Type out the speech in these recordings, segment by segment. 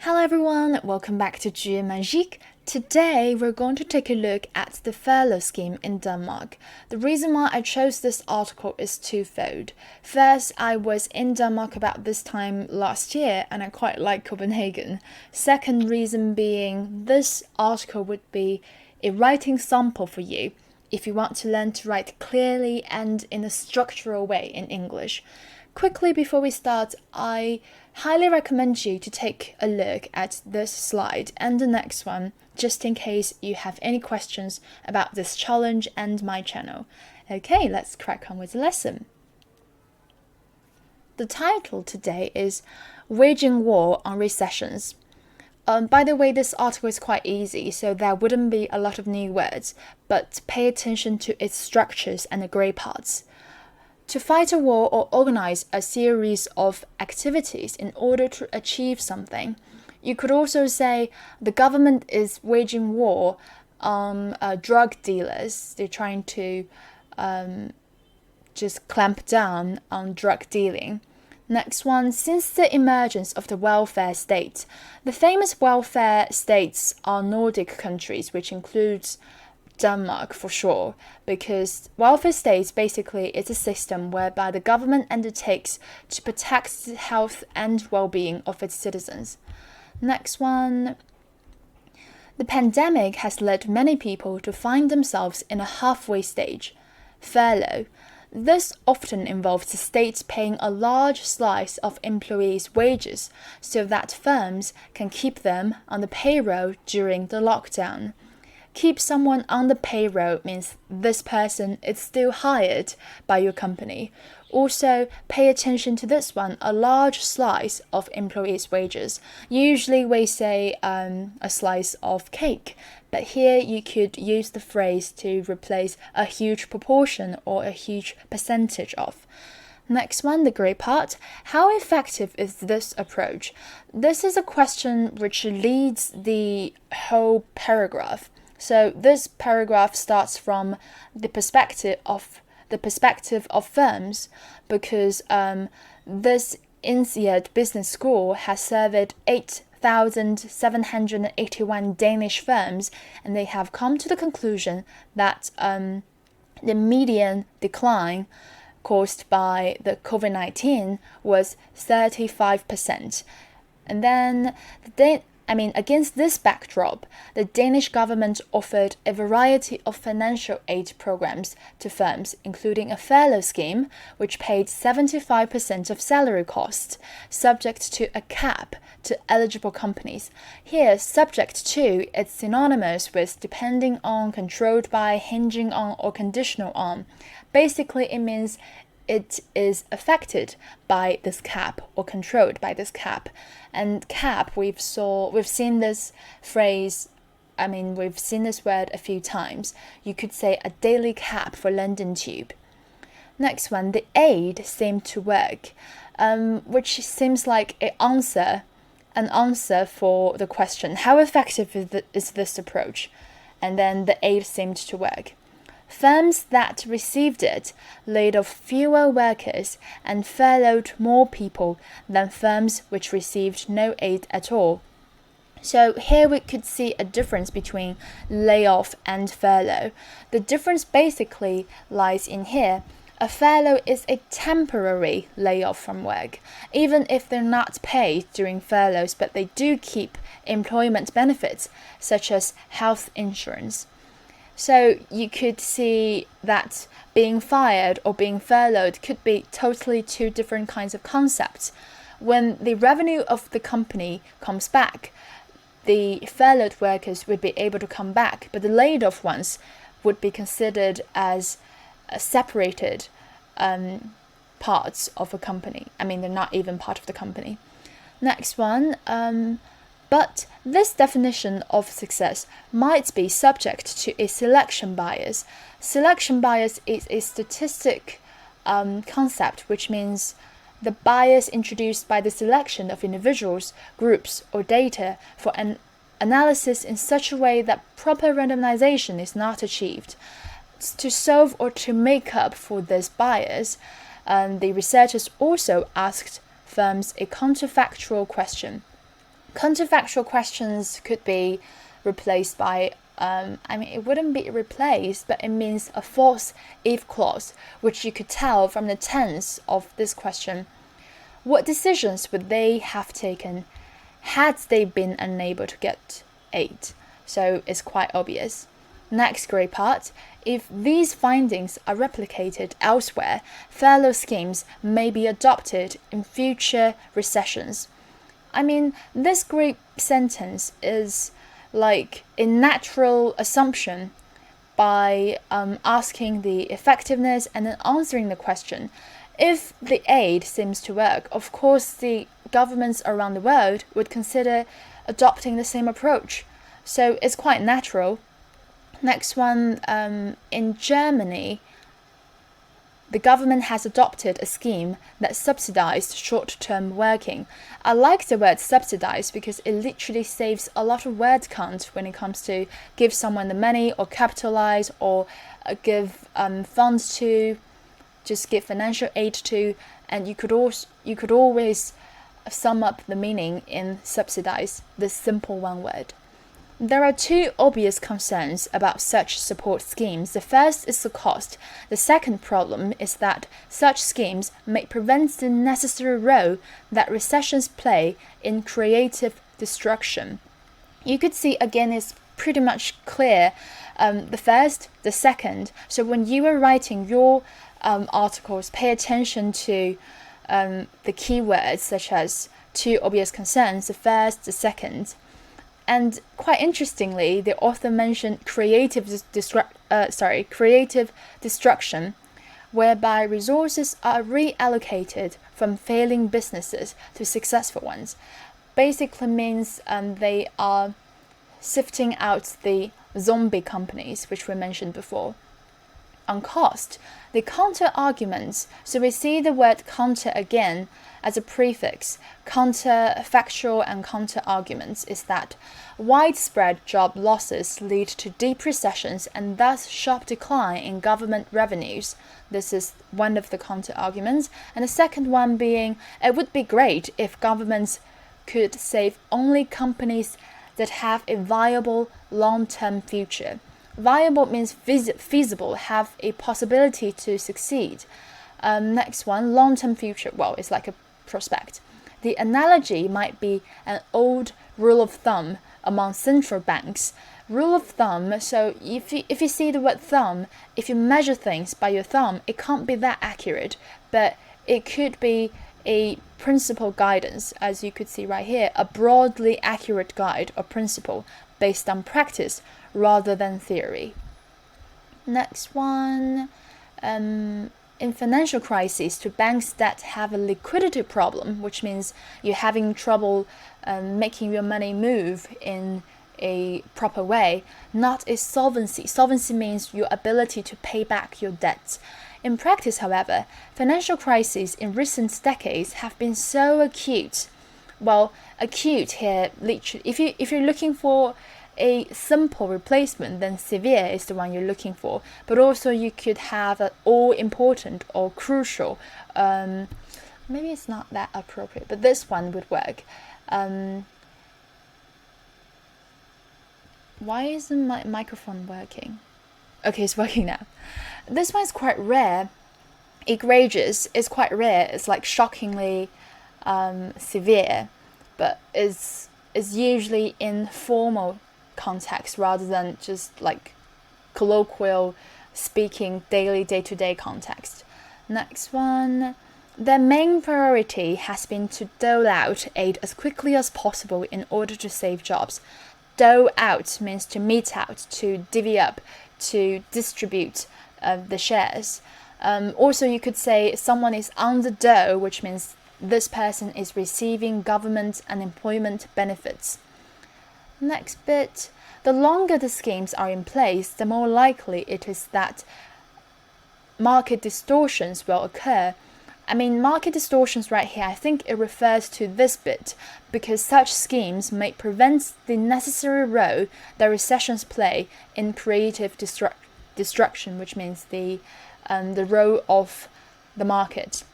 Hello everyone, welcome back to TuesMagique. Today we're going to take a look at the furlough scheme in Denmark. The reason why I chose this article is twofold. First, I was in Denmark about this time last year and I quite like Copenhagen. Second reason being, this article would be a writing sample for you if you want to learn to write clearly and in a structural way in English. Quickly before we start, I highly recommend you to take a look at this slide and the next one, just in case you have any questions about this challenge and my channel. Okay, let's crack on with the lesson. The title today is Waging War on Recessions. By the way, this article is quite easy, so there wouldn't be a lot of new words, but pay attention to its structures and the grey parts. To fight a war or organize a series of activities in order to achieve something. You could also say the government is waging war on drug dealers. They're trying to just clamp down on drug dealing. Next one, since the emergence of the welfare state. The famous welfare states are Nordic countries, which includes Denmark for sure, because welfare states basically is a system whereby the government undertakes to protect the health and well-being of its citizens. Next one, the pandemic has led many people to find themselves in a halfway stage. Furlough. This often involves the state paying a large slice of employees' wages so that firms can keep them on the payroll during the lockdown. Keep someone on the payroll means this person is still hired by your company. Also, pay attention to this one, a large slice of employees' wages. Usually we say a slice of cake, but here you could use the phrase to replace a huge proportion or a huge percentage of. Next one, the grey part. How effective is this approach? This is a question which leads the whole paragraph. So this paragraph starts from the perspective of firms, because this INSEAD business school has surveyed 8,781 Danish firms, and they have come to the conclusion that the median decline caused by the COVID-19 was 35%. And then against this backdrop, the Danish government offered a variety of financial aid programs to firms, including a furlough scheme, which paid 75% of salary costs, subject to a cap to eligible companies. Here, subject to is synonymous with depending on, controlled by, hinging on, or conditional on. Basically, it means it is affected by this cap or controlled by this cap. And cap, we've seen this phrase, we've seen this word a few times. You could say a daily cap for London Tube. Next one, the aid seemed to work, which seems like an answer for the question, how effective is this approach? And then the aid seemed to work. Firms that received it laid off fewer workers and furloughed more people than firms which received no aid at all. So here we could see a difference between layoff and furlough. The difference basically lies in here. A furlough is a temporary layoff from work, even if they're not paid during furloughs, but they do keep employment benefits such as health insurance. So you could see that being fired or being furloughed could be totally two different kinds of concepts. When the revenue of the company comes back, the furloughed workers would be able to come back, but the laid off ones would be considered as separated parts of a company. They're not even part of the company. Next one, but this definition of success might be subject to a selection bias. Selection bias is a statistic concept, which means the bias introduced by the selection of individuals, groups, or data for an analysis in such a way that proper randomization is not achieved. To solve or to make up for this bias, the researchers also asked firms a counterfactual question. Counterfactual questions could be replaced by, it wouldn't be replaced, but it means a false if clause, which you could tell from the tense of this question. What decisions would they have taken had they been unable to get aid? So it's quite obvious. Next great part, if these findings are replicated elsewhere, furlough schemes may be adopted in future recessions. This great sentence is like a natural assumption by asking the effectiveness and then answering the question. If the aid seems to work, of course the governments around the world would consider adopting the same approach. So it's quite natural. Next one, in Germany, the government has adopted a scheme that subsidized short-term working. I like the word subsidize because it literally saves a lot of word count when it comes to give someone the money or capitalize or give funds to, just give financial aid to, and you could always sum up the meaning in subsidize, this simple one word. There are two obvious concerns about such support schemes. The first is the cost. The second problem is that such schemes may prevent the necessary role that recessions play in creative destruction. You could see again it's pretty much clear. The first, the second. So when you are writing your articles, pay attention to the keywords such as two obvious concerns, the first, the second. And quite interestingly, the author mentioned creative destruction, whereby resources are reallocated from failing businesses to successful ones. Basically means they are sifting out the zombie companies, which we mentioned before. On cost, the counter-arguments, so we see the word counter again as a prefix. Counterfactual and counter-arguments is that widespread job losses lead to deep recessions and thus sharp decline in government revenues. This is one of the counter-arguments. And the second one being, it would be great if governments could save only companies that have a viable long-term future. Viable means feasible, have a possibility to succeed. Next one, long-term future. Well, it's like a prospect. The analogy might be an old rule of thumb among central banks. Rule of thumb, so if you see the word thumb, if you measure things by your thumb, it can't be that accurate, but it could be a principle guidance, as you could see right here, a broadly accurate guide or principle based on practice rather than theory. Next one, in financial crises, to banks that have a liquidity problem, which means you're having trouble making your money move in a proper way, not a solvency. Solvency means your ability to pay back your debts. In practice, however, financial crises in recent decades have been so acute. Well, acute here, literally, if you're looking for a simple replacement, then severe is the one you're looking for. But also you could have an all-important or crucial. Maybe it's not that appropriate, but this one would work. Why isn't my microphone working? Okay, it's working now. This one's quite rare. Egregious is quite rare. It's like shockingly severe, but is usually in formal context rather than just like colloquial speaking daily day-to-day context. Next one, their main priority has been to dole out aid as quickly as possible in order to save jobs. Dole out means to mete out, to divvy up, to distribute the shares. Also you could say someone is on the dole, which means this person is receiving government and employment benefits. Next bit, the longer the schemes are in place, the more likely it is that market distortions will occur. Market distortions right here, I think it refers to this bit, because such schemes may prevent the necessary role that recessions play in creative destruction, which means the role of the market.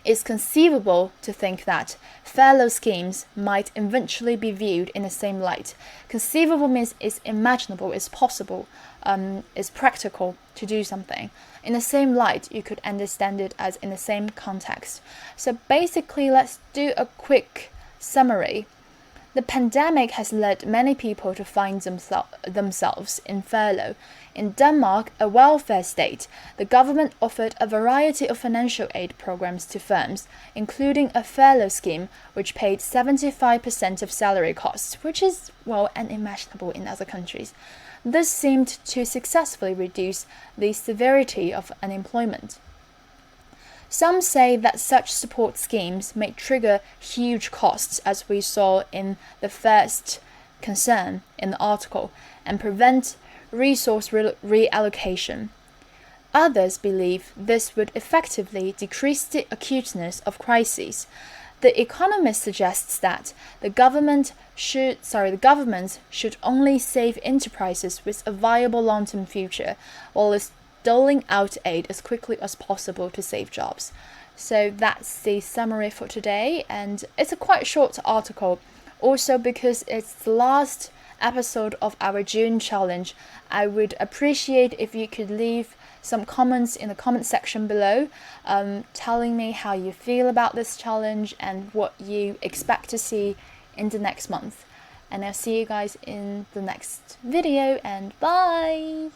It's conceivable to think that furlough schemes might eventually be viewed in the same light. Conceivable means it's imaginable, it's possible, it's practical to do something. In the same light, you could understand it as in the same context. So basically, let's do a quick summary. The pandemic has led many people to find themselves in furlough. In Denmark, a welfare state, the government offered a variety of financial aid programs to firms, including a furlough scheme which paid 75% of salary costs, which is, well, unimaginable in other countries. This seemed to successfully reduce the severity of unemployment. Some say that such support schemes may trigger huge costs, as we saw in the first concern in the article, and prevent resource reallocation. Others believe this would effectively decrease the acuteness of crises. The Economist suggests that the governments should only save enterprises with a viable long-term future, while doling out aid as quickly as possible to save jobs. So that's the summary for today, and it's a quite short article. Also, because it's the last episode of our June challenge, I would appreciate if you could leave some comments in the comment section below, telling me how you feel about this challenge and what you expect to see in the next month. And I'll see you guys in the next video, and bye!